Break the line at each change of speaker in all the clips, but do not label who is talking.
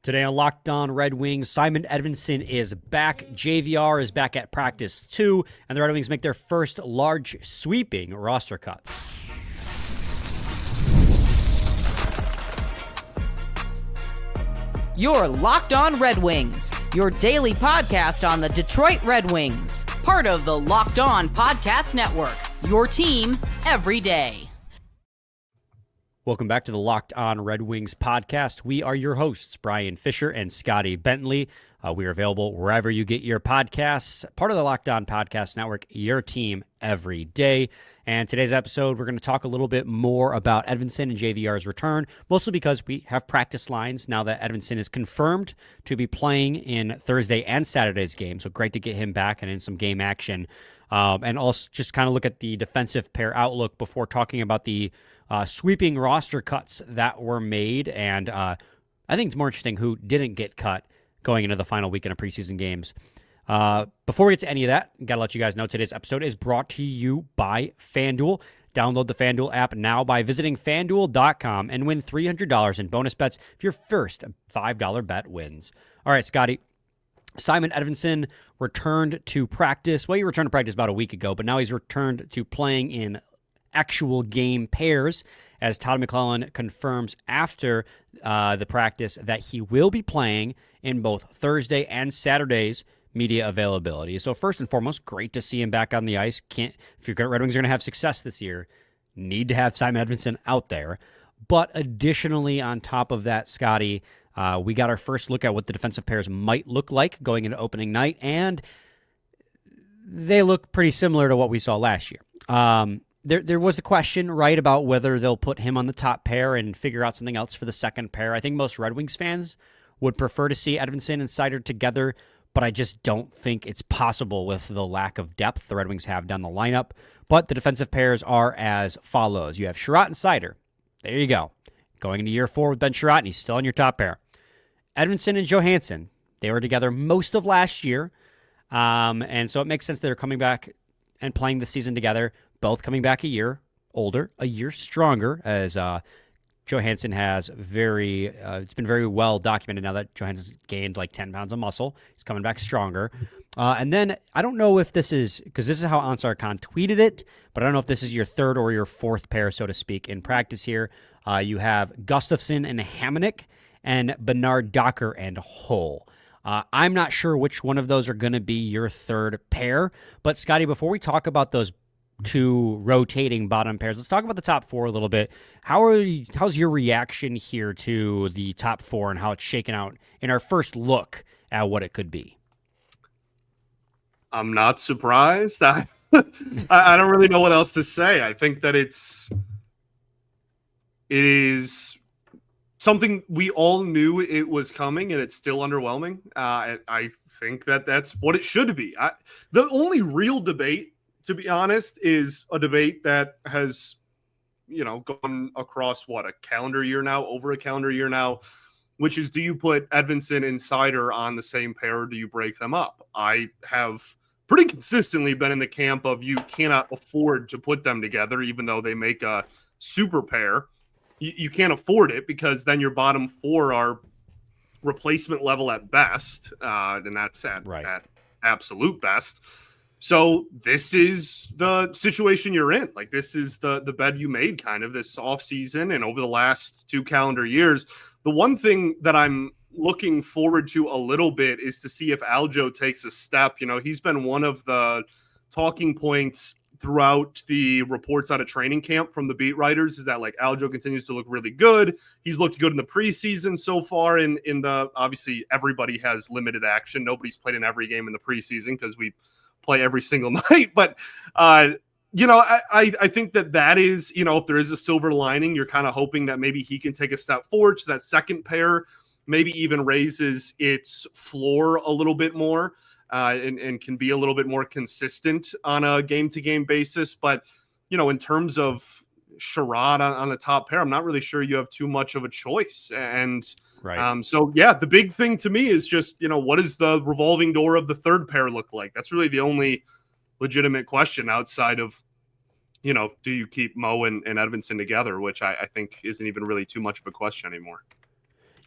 Today on Locked On Red Wings, Simon Edvinsson is back. JVR is back at practice too, and the Red Wings make their first large sweeping roster cuts.
You're Locked On Red Wings, your daily podcast on the Detroit Red Wings. Part of the Locked On Podcast Network, your team every day.
Welcome back to the Locked On Red Wings podcast. We are your hosts, Brian Fisher and Scotty Bentley. We are available wherever you get your podcasts. Part of the Locked On Podcast Network, your team every day. And today's episode, we're going to talk a little bit more about Edvinsson and JVR's return, mostly because we have practice lines now that Edvinsson is confirmed to be playing in Thursday and Saturday's game. So great to get him back and in some game action. And also just kind of look at the defensive pair outlook before talking about the sweeping roster cuts that were made. And I think it's more interesting who didn't get cut going into the final weekend of preseason games. Before we get to any of that, got to let you guys know today's episode is brought to you by FanDuel. Download the FanDuel app now by visiting FanDuel.com and win $300 in bonus bets if your first $5 bet wins. All right, Scotty. Simon Edvinsson returned to practice. Well, he returned to practice about a week ago, but now he's returned to playing in actual game pairs, as Todd McLellan confirms after the practice that he will be playing in both Thursday and Saturday's media availability. So first and foremost, great to see him back on the ice. If your Red Wings are going to have success this year, need to have Simon Edvinsson out there. But additionally, on top of that, Scotty, we got our first look at what the defensive pairs might look like going into opening night, and they look pretty similar to what we saw last year. There was a question, right, about whether they'll put him on the top pair and figure out something else for the second pair. I think most Red Wings fans would prefer to see Edvinsson and Seider together, but I just don't think it's possible with the lack of depth the Red Wings have down the lineup. But the defensive pairs are as follows. You have Chiarot and Seider. There you go. Going into year 4 with Ben Chiarot, and he's still on your top pair. Edvinsson and Johansson, they were together most of last year, and so it makes sense they're coming back and playing the season together, both coming back a year older, a year stronger, as Johansson has it's been very well documented now that Johansson's gained like 10 pounds of muscle. He's coming back stronger. And then I don't know if this is, because this is how Ansar Khan tweeted it, but I don't know if this is your third or your fourth pair, so to speak, in practice here. You have Gustafsson and Hamonic, and Bernard Docker and Hull. I'm not sure which one of those are going to be your third pair, but Scotty, before we talk about those two rotating bottom pairs, let's talk about the top 4 a little bit. How's your reaction here to the top 4 and how it's shaken out in our first look at what it could be?
I'm not surprised. I don't really know what else to say. I think that it is something we all knew it was coming, and it's still underwhelming. I think that's what it should be. The only real debate, to be honest, is a debate that has, gone across over a calendar year now, which is, do you put Edvinsson and Seider on the same pair, or do you break them up? I have pretty consistently been in the camp of you cannot afford to put them together, even though they make a super pair. You can't afford it, because then your bottom 4 are replacement level at best, and that's at absolute best. So this is the situation you're in. Like, this is the bed you made kind of this offseason and over the last 2 calendar years. The one thing that I'm looking forward to a little bit is to see if Aljo takes a step. He's been one of the talking points throughout the reports out of training camp from the beat writers, is that like Aljo continues to look really good. He's looked good in the preseason so far. In the, obviously everybody has limited action. Nobody's played in every game in the preseason because we play every single night. But I think that is, if there is a silver lining, you're kind of hoping that maybe he can take a step forward to that second pair, maybe even raises its floor a little bit more. And can be a little bit more consistent on a game-to-game basis. But, in terms of Chiarot on the top pair, I'm not really sure you have too much of a choice. And
right.
So, the big thing to me is just, what does the revolving door of the third pair look like? That's really the only legitimate question outside of, do you keep Mo and Edvinsson together, which I think isn't even really too much of a question anymore.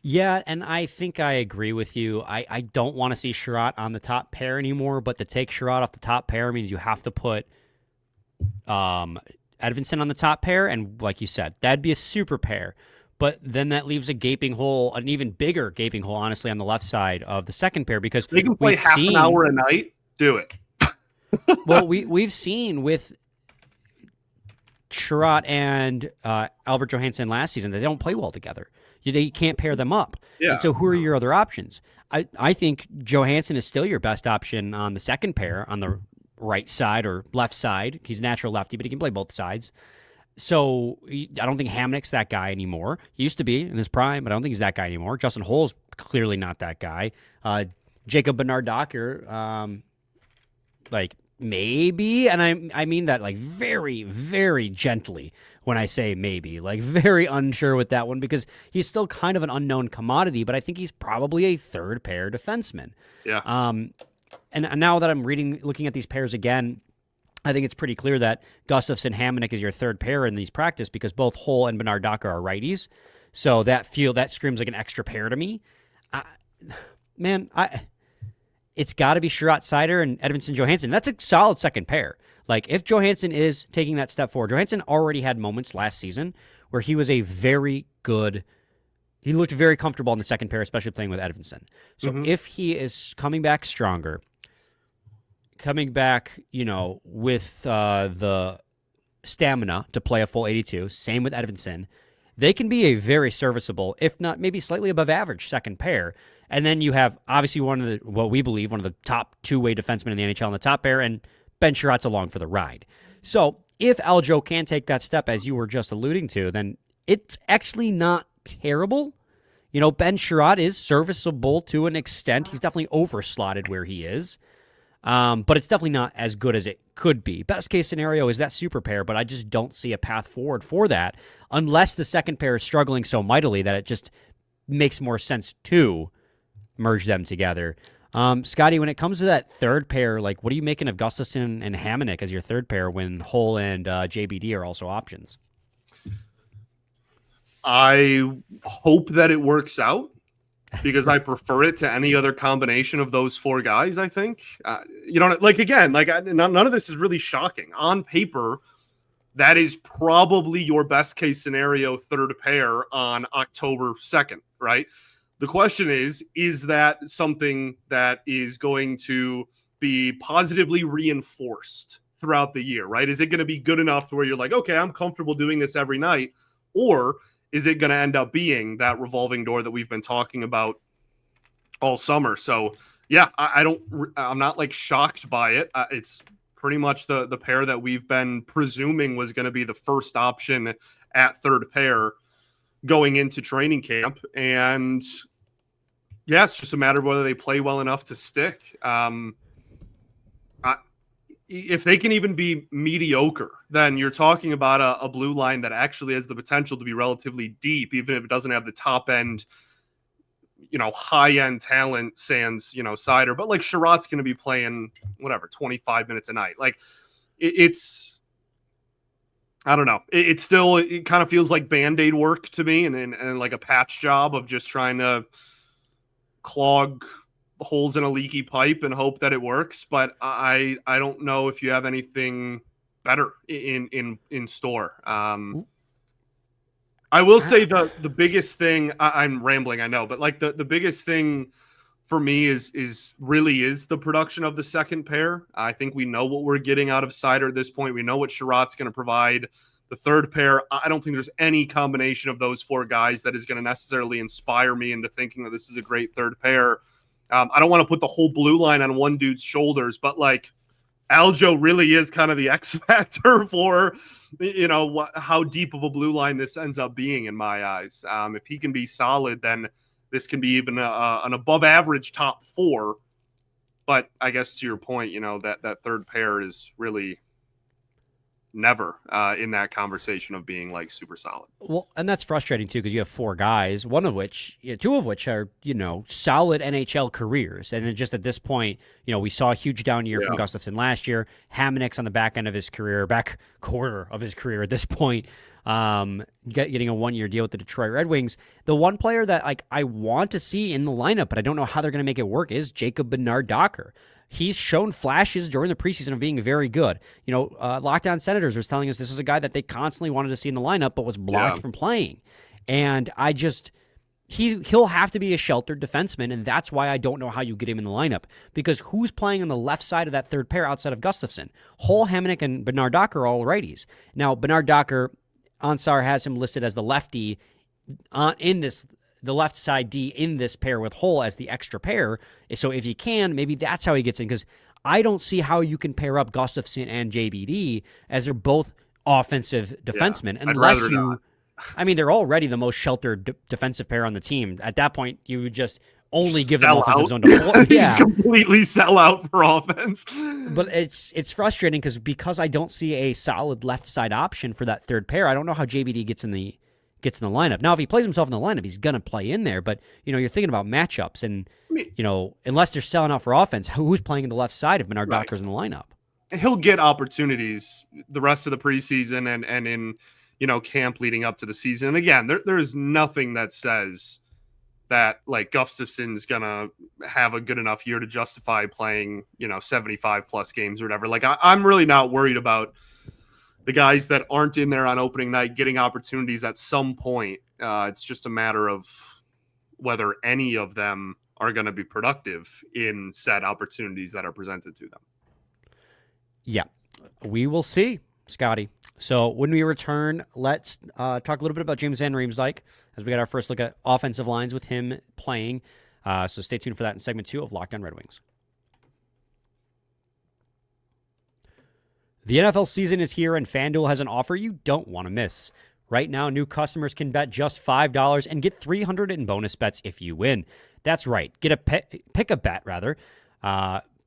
Yeah, and I think I agree with you. I don't want to see Sherratt on the top pair anymore, but to take Sherratt off the top pair means you have to put Edvinsson on the top pair, and like you said, that'd be a super pair. But then that leaves a gaping hole, an even bigger gaping hole, honestly, on the left side of the second pair because
They can play
we've
half
seen,
an hour a night. Do it.
well, we've seen with Sherratt and Albert Johansson last season that they don't play well together. They can't pair them up.
Yeah.
And so who are your other options? I think Johansson is still your best option on the second pair on the right side or left side. He's a natural lefty, but he can play both sides. So I don't think Hamnick's that guy anymore. He used to be in his prime, but I don't think he's that guy anymore. Justin Holl's clearly not that guy. Jacob Bernard-Docker, like maybe, and I mean that like very, very gently when I say maybe, like very unsure with that one because he's still kind of an unknown commodity, but I think he's probably a third pair defenseman.
Yeah.
And now that I'm looking at these pairs again, I think it's pretty clear that Gustafsson Hamonic is your third pair in these practice because both Holl and Bernard-Docker are righties. So that screams like an extra pair to me. It's got to be Sherratt Seider and Edvinsson Johansson. That's a solid second pair. Like if Johansson is taking that step forward, Johansson already had moments last season where he was he looked very comfortable in the second pair, especially playing with Edvinsson. So if he is coming back stronger, coming back, with the stamina to play a full 82, same with Edvinsson, they can be a very serviceable, if not maybe slightly above average second pair. And then you have obviously one of the top two-way defensemen in the NHL in the top pair, and Ben Sherratt's along for the ride. So if Aljo can take that step, as you were just alluding to, then it's actually not terrible. Ben Sherratt is serviceable to an extent. He's definitely overslotted where he is. But it's definitely not as good as it could be. Best case scenario is that super pair, but I just don't see a path forward for that unless the second pair is struggling so mightily that it just makes more sense to merge them together. Scotty, when it comes to that third pair, like what are you making of Gustafsson and Hamonic as your third pair when Holl and JBD are also options?
I hope that it works out because I prefer it to any other combination of those four guys, I think. None of this is really shocking. On paper, that is probably your best case scenario third pair on October 2nd, right? The question is that something that is going to be positively reinforced throughout the year, right? Is it going to be good enough to where you're like, okay, I'm comfortable doing this every night? Or is it going to end up being that revolving door that we've been talking about all summer? So yeah, I'm not like shocked by it. It's pretty much the pair that we've been presuming was going to be the first option at third pair going into training camp. And yeah, it's just a matter of whether they play well enough to stick. If they can even be mediocre, then you're talking about a blue line that actually has the potential to be relatively deep, even if it doesn't have the top end, high end talent sans, Seider. But like Sherratt's going to be playing 25 minutes a night. Like it's, I don't know. It kind of feels like Band-Aid work to me and like a patch job of just trying to clog holes in a leaky pipe and hope that it works. But I don't know if you have anything better in store. I will say the biggest thing, I'm rambling, I know, but like the biggest thing for me is the production of the second pair. I think we know what we're getting out of Seider at this point. We know what Sherratt's going to provide. The third pair, I don't think there's any combination of those four guys that is going to necessarily inspire me into thinking that this is a great third pair. I don't want to put the whole blue line on one dude's shoulders, but like Aljo really is kind of the X factor for, how deep of a blue line this ends up being in my eyes. If he can be solid, then this can be even an above average top four. But I guess to your point, that third pair is really never in that conversation of being like super solid.
Well, and that's frustrating too, because you have four guys, two of which are, solid NHL careers. And then just at this point, we saw a huge down year from Gustafsson last year. Hamonik's on the back quarter of his career at this point. Getting a 1-year deal with the Detroit Red Wings. The one player that I want to see in the lineup, but I don't know how they're going to make it work, is Jacob Bernard-Docker. He's shown flashes during the preseason of being very good. Lockdown Senators was telling us this is a guy that they constantly wanted to see in the lineup, but was blocked from playing. And he'll have to be a sheltered defenseman, and that's why I don't know how you get him in the lineup. Because who's playing on the left side of that third pair outside of Gustafsson? Hull, Hamonik, and Bernard-Docker are all righties. Now, Bernard-Docker, Ansar has him listed as the lefty the left side D in this pair with Hull as the extra pair. So if you can, maybe that's how he gets in, because I don't see how you can pair up Gustafsson and JBD as they're both offensive defensemen. Unless they're already the most sheltered defensive pair on the team. At that point, you would just only give them offensive zone to Hull.
He's completely sell out for offense.
But it's frustrating because I don't see a solid left side option for that third pair. I don't know how JBD gets in the lineup. Now, if he plays himself in the lineup, he's going to play in there. But, you're thinking about matchups. And, unless they're selling out for offense, who's playing in the left side if Bernard-Docker's in the lineup?
He'll get opportunities the rest of the preseason and in, camp leading up to the season. And again, there is nothing that says that, like, Gustafsson's going to have a good enough year to justify playing, 75-plus games or whatever. Like, I'm really not worried about the guys that aren't in there on opening night getting opportunities at some point. It's just a matter of whether any of them are going to be productive in said opportunities that are presented to them.
Yeah, we will see, Scotty. So when we return, let's talk a little bit about James Van Riemsdyk as we got our first look at offensive lines with him playing. So stay tuned for that in segment 2 of Locked On Red Wings. The NFL season is here, and FanDuel has an offer you don't want to miss. Right now, new customers can bet just $5 and get $300 in bonus bets if you win. That's right. Pick a bet, rather.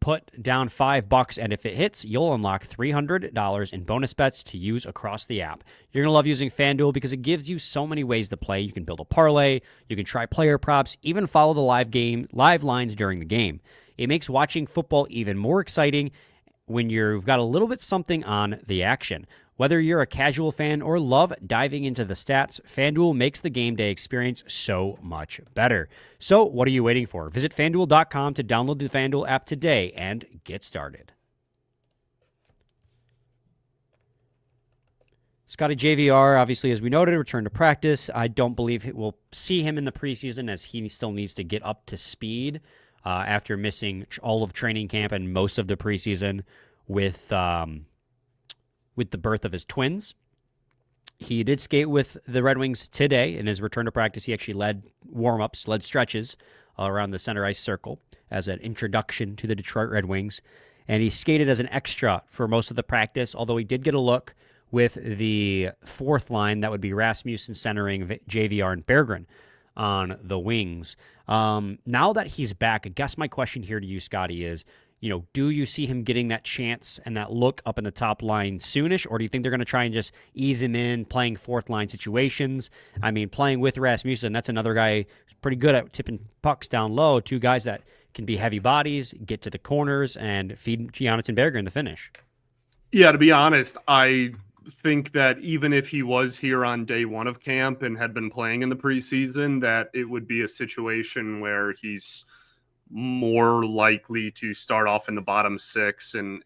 Put down $5, and if it hits, you'll unlock $300 in bonus bets to use across the app. You're going to love using FanDuel because it gives you so many ways to play. You can build a parlay, you can try player props, even follow the live lines during the game. It makes watching football even more exciting when you've got a little bit something on the action. Whether you're a casual fan or love diving into the stats, FanDuel makes the game day experience so much better. So what are you waiting for? Visit FanDuel.com to download the FanDuel app today and get started. Scotty, JVR, obviously, as we noted, returned to practice. I don't believe we'll see him in the preseason, as he still needs to get up to speed after missing all of training camp and most of the preseason with the birth of his twins. He did skate with the Red Wings today. In his return to practice, he actually led warm-ups, led stretches around the center ice circle as an introduction to the Detroit Red Wings. And he skated as an extra for most of the practice, although he did get a look with the fourth line. That would be Rasmussen centering JVR and Berggren on the wings. Now that he's back, I guess my question here to you, Scotty, is, do you see him getting that chance and that look up in the top line soonish, or do you think they're going to try and just ease him in, playing fourth line situations? I mean, playing with Rasmussen, that's another guy who's pretty good at tipping pucks down low. Two guys that can be heavy bodies, get to the corners, and feed Jonathan Berggren to finish.
Yeah, to be honest, I think that even if he was here on day one of camp and had been playing in the preseason, that it would be a situation where he's more likely to start off in the bottom six and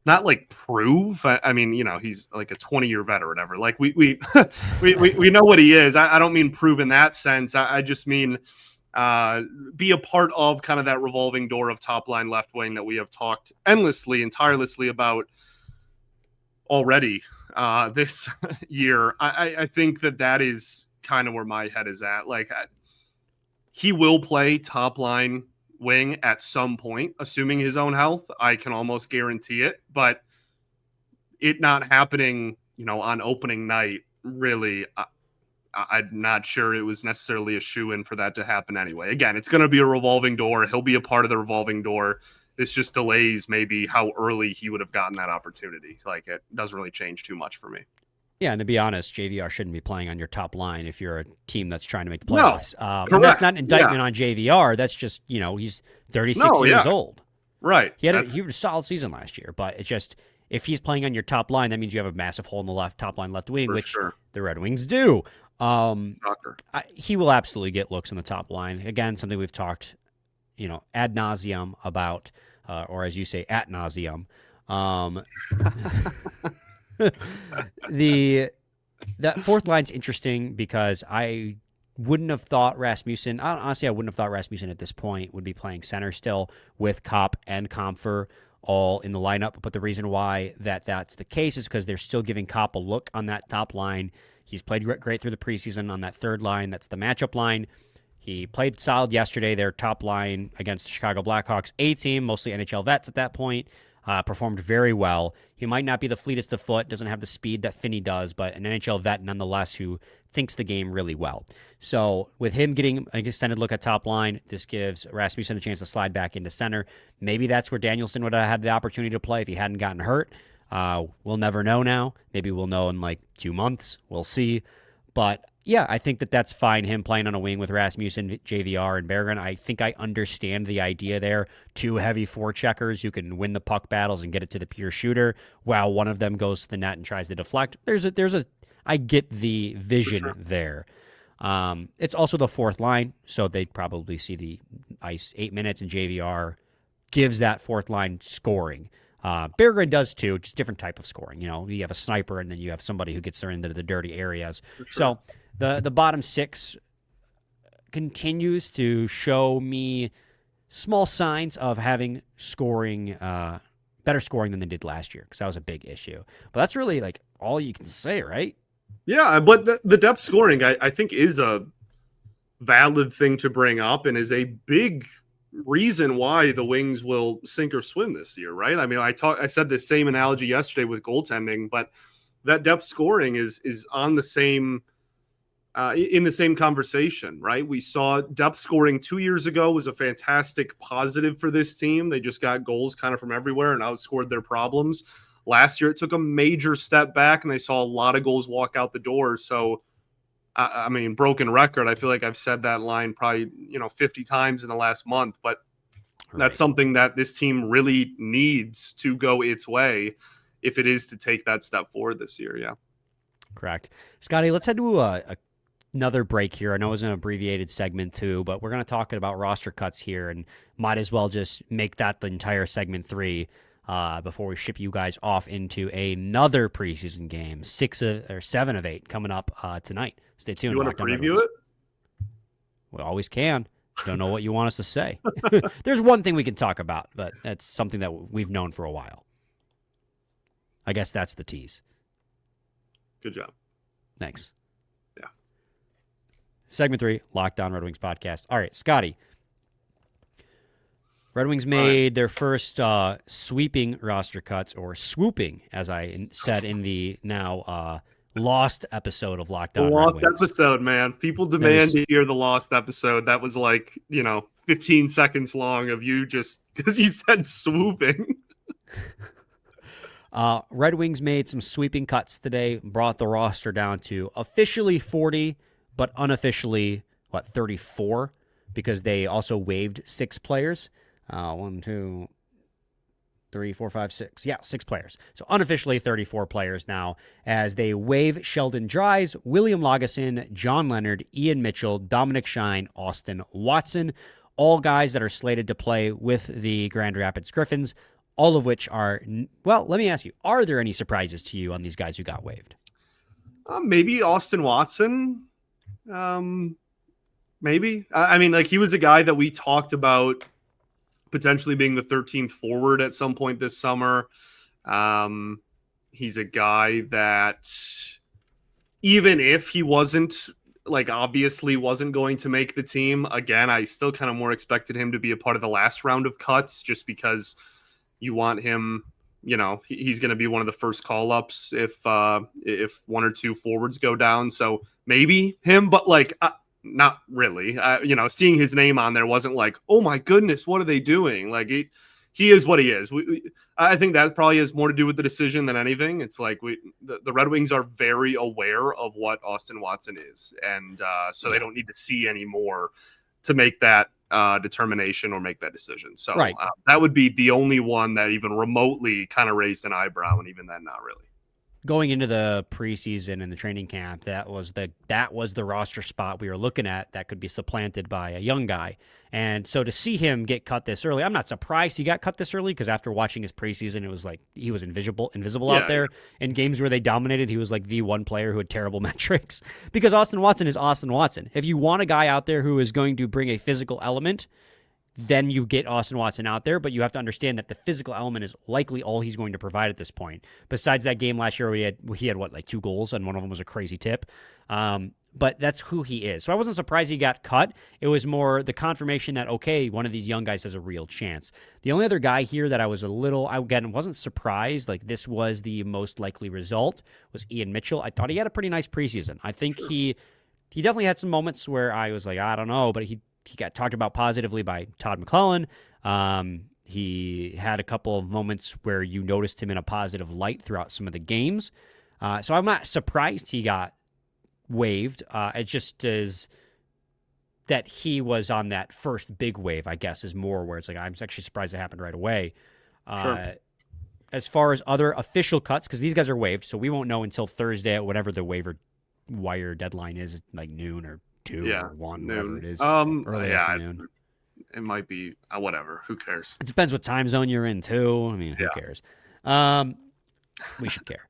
not like prove. I mean, he's like a 20-year vet or whatever. Like we know what he is. I don't mean prove in that sense. I just mean be a part of kind of that revolving door of top line left wing that we have talked endlessly and tirelessly about already this year. I think that is kind of where my head is at. Like, he will play top line wing at some point, assuming his own health. I can almost guarantee it, but it not happening, on opening night, really, I'm not sure it was necessarily a shoe-in for that to happen anyway. Again, it's going to be a revolving door. He'll be a part of the revolving door. This just delays maybe how early he would have gotten that opportunity. Like, it doesn't really change too much for me.
Yeah, and to be honest, JVR shouldn't be playing on your top line if you're a team that's trying to make the
No,
playoffs. And that's not an indictment on JVR. That's just, he's 36 years old.
Right.
He had a solid season last year, but it's just, if he's playing on your top line, that means you have a massive hole in the top line left wing, which the Red Wings do. He will absolutely get looks on the top line. Again, something we've talked, ad nauseum about, or as you say, at nauseum. That fourth line's interesting because I wouldn't have thought Rasmussen. Honestly, I wouldn't have thought Rasmussen at this point would be playing center still with Kopp and Comfer all in the lineup. But the reason why that's the case is because they're still giving Kopp a look on that top line. He's played great through the preseason on that third line. That's the matchup line. He played solid yesterday. Their top line against the Chicago Blackhawks A team, mostly NHL vets at that point. Performed very well. He might not be the fleetest of foot, doesn't have the speed that Finney does, but an NHL vet nonetheless who thinks the game really well. So with him getting an extended look at top line, this gives Rasmussen a chance to slide back into center. Maybe that's where Danielson would have had the opportunity to play if he hadn't gotten hurt. We'll never know now. Maybe we'll know in like 2 months. We'll see. But yeah, I think that's fine, him playing on a wing with Rasmussen, JVR, and Berggren. I think I understand the idea there. 2 heavy forecheckers who can win the puck battles and get it to the pure shooter, while one of them goes to the net and tries to deflect. I get the vision there. It's also the fourth line, so they'd probably see the ice 8 minutes, and JVR gives that fourth line scoring. Berggren does too, just different type of scoring. You have a sniper, and then you have somebody who gets there into the dirty areas. So the bottom 6 continues to show me small signs of having scoring, better scoring than they did last year, because that was a big issue. But that's really like all you can say, right?
Yeah, but the depth scoring, I think, is a valid thing to bring up and is a big reason why the Wings will sink or swim this year, right? I mean, I said the same analogy yesterday with goaltending, but that depth scoring is on the same in the same conversation, right? We saw depth scoring 2 years ago was a fantastic positive for this team. They just got goals kind of from everywhere and outscored their problems. Last year, it took a major step back, and they saw a lot of goals walk out the door. So, I mean, broken record, I feel like I've said that line probably, 50 times in the last month, but that's something that this team really needs to go its way if it is to take that step forward this year. Yeah.
Correct. Scotty, let's head to another break here. I know it was an abbreviated segment too, but we're going to talk about roster cuts here, and might as well just make that the entire segment 3 before we ship you guys off into another preseason game, 7 of 8 coming up tonight. Stay tuned.
You want to preview it?
We always can. Don't know what you want us to say. There's one thing we can talk about, but that's something that we've known for a while. I guess that's the tease.
Good job.
Thanks.
Yeah.
Segment 3, Locked On Red Wings podcast. All right, Scotty. Red Wings made their first sweeping roster cuts, or swooping, as I said in the now lost episode of Locked On Red Wings.
The lost episode, man. People demand to hear the lost episode. That was like, 15 seconds long of you just because you said swooping.
Red Wings made some sweeping cuts today, brought the roster down to officially 40, but unofficially, 34, because they also waived 6 players. 1, 2, 3, 4, 5, 6. Yeah, 6 players. So unofficially 34 players now, as they waive Sheldon Dries, William Lagesson, John Leonard, Ian Mitchell, Dominik Shine, Austin Watson, all guys that are slated to play with the Grand Rapids Griffins, all of which are, well, let me ask you, are there any surprises to you on these guys who got waived?
Maybe Austin Watson. Maybe. I mean, like, he was a guy that we talked about potentially being the 13th forward at some point this summer. He's a guy that, even if he wasn't, obviously wasn't going to make the team, again, I still kind of more expected him to be a part of the last round of cuts, just because you want him, he's going to be one of the first call-ups if 1 or 2 forwards go down. So maybe him, but not really. Seeing his name on there wasn't like, oh my goodness, what are they doing? he is what he is. I think that probably has more to do with the decision than anything. It's like the Red Wings are very aware of what Austin Watson is, and so they don't need to see any more to make that determination or make that decision. So that would be the only one that even remotely kind of raised an eyebrow, and even then, not really.
Going into the preseason and the training camp, that was the roster spot we were looking at that could be supplanted by a young guy. And so to see him get cut this early, I'm not surprised he got cut this early, because after watching his preseason, it was like he was invisible out there. In games where they dominated, he was like the one player who had terrible metrics, because Austin Watson is Austin Watson. If you want a guy out there who is going to bring a physical element, then you get Austin Watson out there, but you have to understand that the physical element is likely all he's going to provide at this point. Besides that game last year, he had like 2 goals, and one of them was a crazy tip. But that's who he is. So I wasn't surprised he got cut. It was more the confirmation that, okay, one of these young guys has a real chance. The only other guy here that I was wasn't surprised, like this was the most likely result, was Ian Mitchell. I thought he had a pretty nice preseason. I think he definitely had some moments where I was like, I don't know, but he got talked about positively by Todd McLellan. He had a couple of moments where you noticed him in a positive light throughout some of the games. So I'm not surprised he got waived. It just is that he was on that first big wave, I guess, is more where it's like, I'm actually surprised it happened right away.
Sure.
As far as other official cuts, because these guys are waived, so we won't know until Thursday at whatever the waiver wire deadline is, like noon or 2 or 1,
noon.
whatever it is.
Early
afternoon.
It might be whatever. Who cares?
It depends what time zone you're in, too. I mean, who cares? We should care.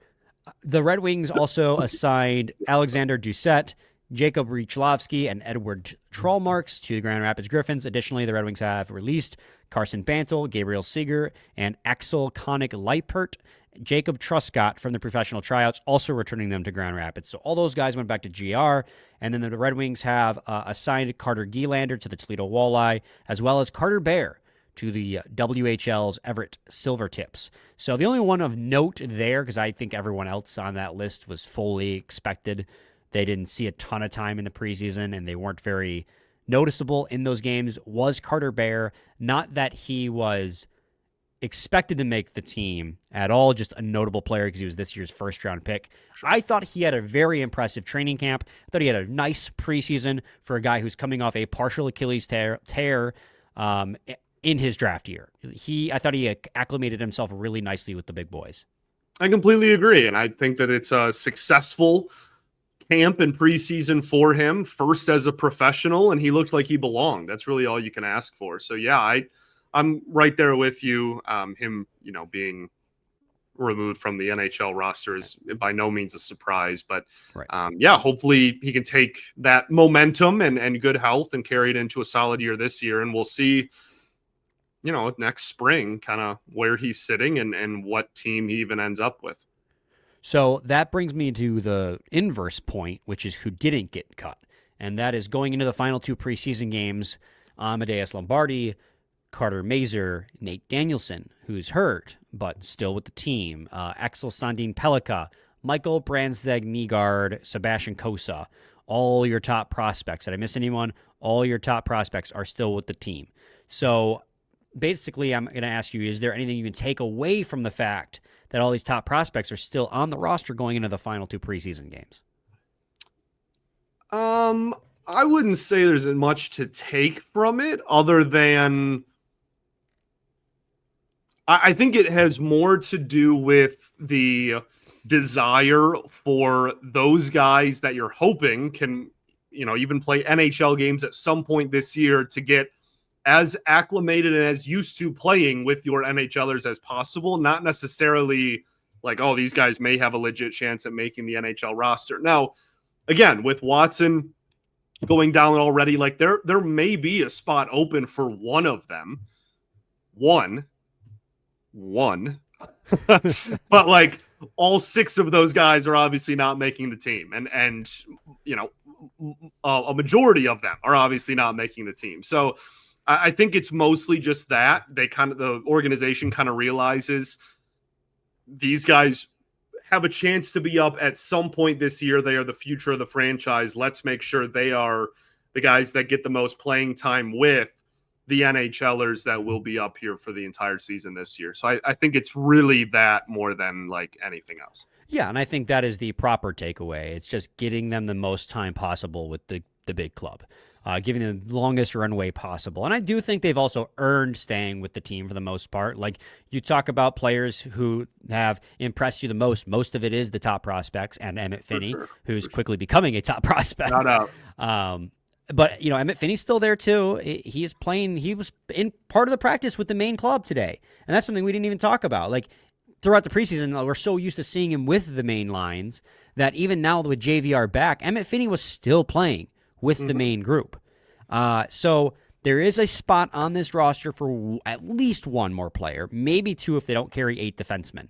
The Red Wings also assigned Alexander Doucette, Jacob Richlovsky, and Edward Trollmarks to the Grand Rapids Griffins. Additionally, the Red Wings have released Carson Bantle, Gabriel Seeger, and Axel Koenig-Leipert. Jacob Truscott from the professional tryouts, also returning them to Grand Rapids. So all those guys went back to GR. And then the Red Wings have assigned Carter Gielander to the Toledo Walleye, as well as Carter Bear to the WHL's Everett Silvertips. So the only one of note there, because I think everyone else on that list was fully expected. They didn't see a ton of time in the preseason, and they weren't very noticeable in those games, was Carter Bear. Not that he was expected to make the team at all, just a notable player because he was this year's first-round pick. Sure. I thought he had a very impressive training camp. I thought he had a nice preseason for a guy who's coming off a partial Achilles tear in his draft year. I thought he acclimated himself really nicely with the big boys.
I completely agree, and I think that it's a successful camp and preseason for him, first as a professional, and he looked like he belonged. That's really all you can ask for. So, yeah, I'm right there with you. Him, being removed from the NHL roster is by no means a surprise. But, hopefully he can take that momentum and good health and carry it into a solid year this year. And we'll see, next spring kind of where he's sitting and what team he even ends up with.
So that brings me to the inverse point, which is who didn't get cut. And that is going into the final 2 preseason games, Amadeus Lombardi, Carter Mazer, Nate Danielson, who's hurt, but still with the team, Axel Sandin Pellikka, Michael brandsegg-nygard, Sebastian Kosa, all your top prospects. Did I miss anyone? All your top prospects are still with the team. So basically, I'm going to ask you, is there anything you can take away from the fact that all these top prospects are still on the roster going into the final 2 preseason games?
I wouldn't say there's much to take from it other than I think it has more to do with the desire for those guys that you're hoping can, even play NHL games at some point this year to get as acclimated and as used to playing with your NHLers as possible, not necessarily like, oh, these guys may have a legit chance at making the NHL roster. Now, again, with Watson going down already, like there may be a spot open for one of them. One. But like all 6 of those guys are obviously not making the team. And a majority of them are obviously not making the team. So I think it's mostly just that the organization kind of realizes these guys have a chance to be up at some point this year. They are the future of the franchise. Let's make sure they are the guys that get the most playing time with the NHLers that will be up here for the entire season this year. So I think it's really that more than like anything else.
Yeah, and I think that is the proper takeaway. It's just getting them the most time possible with the big club, giving them the longest runway possible. And I do think they've also earned staying with the team for the most part. Like, you talk about players who have impressed you the most. Most of it is the top prospects and Emmett Finney, who's quickly becoming a top prospect.
Not out.
But, Emmett Finney's still there, too. He was in part of the practice with the main club today. And that's something we didn't even talk about. Like, throughout the preseason, we're so used to seeing him with the main lines that even now with JVR back, Emmett Finney was still playing with the main group. So there is a spot on this roster for at least one more player, maybe two if they don't carry 8 defensemen.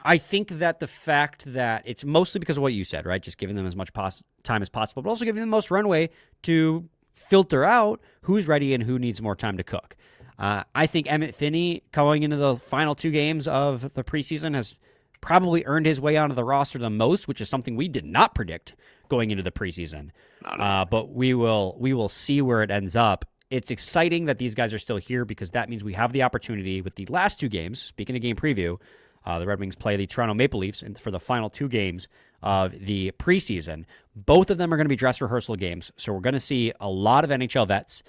I think that the fact that it's mostly because of what you said, right? Just giving them as much time as possible, but also giving them the most runway to filter out who's ready and who needs more time to cook. I think Emmett Finney, going into the final 2 games of the preseason, has probably earned his way onto the roster the most, which is something we did not predict going into the preseason. But we will see where it ends up. It's exciting that these guys are still here because that means we have the opportunity with the last 2 games. Speaking of game preview, the Red Wings play the Toronto Maple Leafs for the final 2 games of the preseason. Both of them are going to be dress rehearsal games, so we're going to see a lot of NHL vets.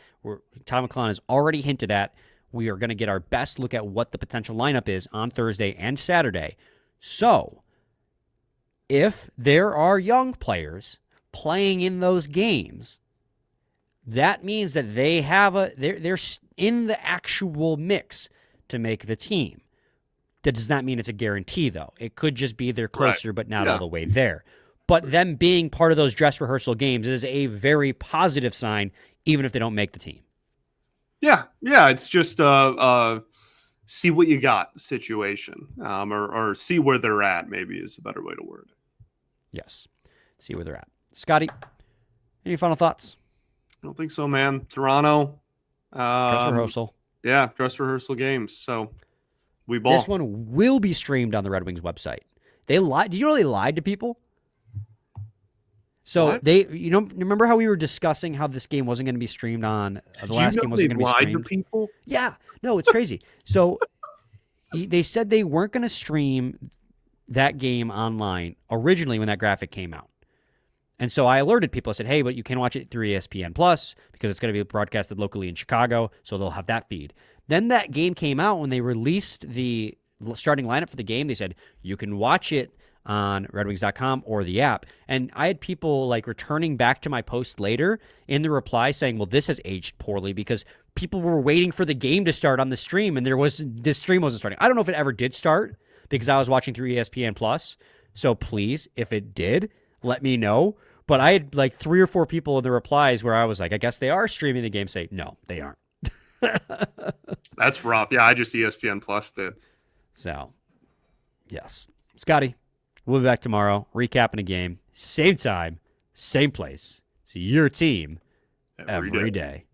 Todd McLellan has already hinted at we are going to get our best look at what the potential lineup is on Thursday and Saturday. So, if there are young players playing in those games, that means that they're in the actual mix to make the team. That does not mean it's a guarantee, though. It could just be they're closer, right, but not all the way there. But them being part of those dress rehearsal games is a very positive sign, even if they don't make the team.
Yeah, it's just see what you got situation, or see where they're at, maybe is a better way to word it.
Yes, see where they're at. Scotty, any final thoughts?
I don't think so, man. Toronto.
Dress rehearsal.
Yeah, dress rehearsal games. So we ball.
This one will be streamed on the Red Wings website. They lied. Do you know they lied to people? So
what?
they, remember how we were discussing how this game wasn't going to be streamed on the last game wasn't going to be streamed?
Lied to people?
Yeah, no, it's crazy. So they said they weren't going to stream that game online originally when that graphic came out. And so I alerted people. I said, hey, but you can watch it through ESPN Plus because it's going to be broadcasted locally in Chicago, so they'll have that feed. Then that game came out. When they released the starting lineup for the game, they said you can watch it on redwings.com or the app. And I had people like returning back to my post later in the reply saying, well, this has aged poorly because people were waiting for the game to start on the stream and this stream wasn't starting. I don't know if it ever did start because I was watching through ESPN Plus. So please, if it did, let me know. But I had like 3 or 4 people in the replies where I was like, I guess they are streaming the game, say, no, they aren't.
That's rough. Yeah, I just ESPN Plus did.
So, yes. Scotty, we'll be back tomorrow, recapping a game. Same time, same place. It's your team every day.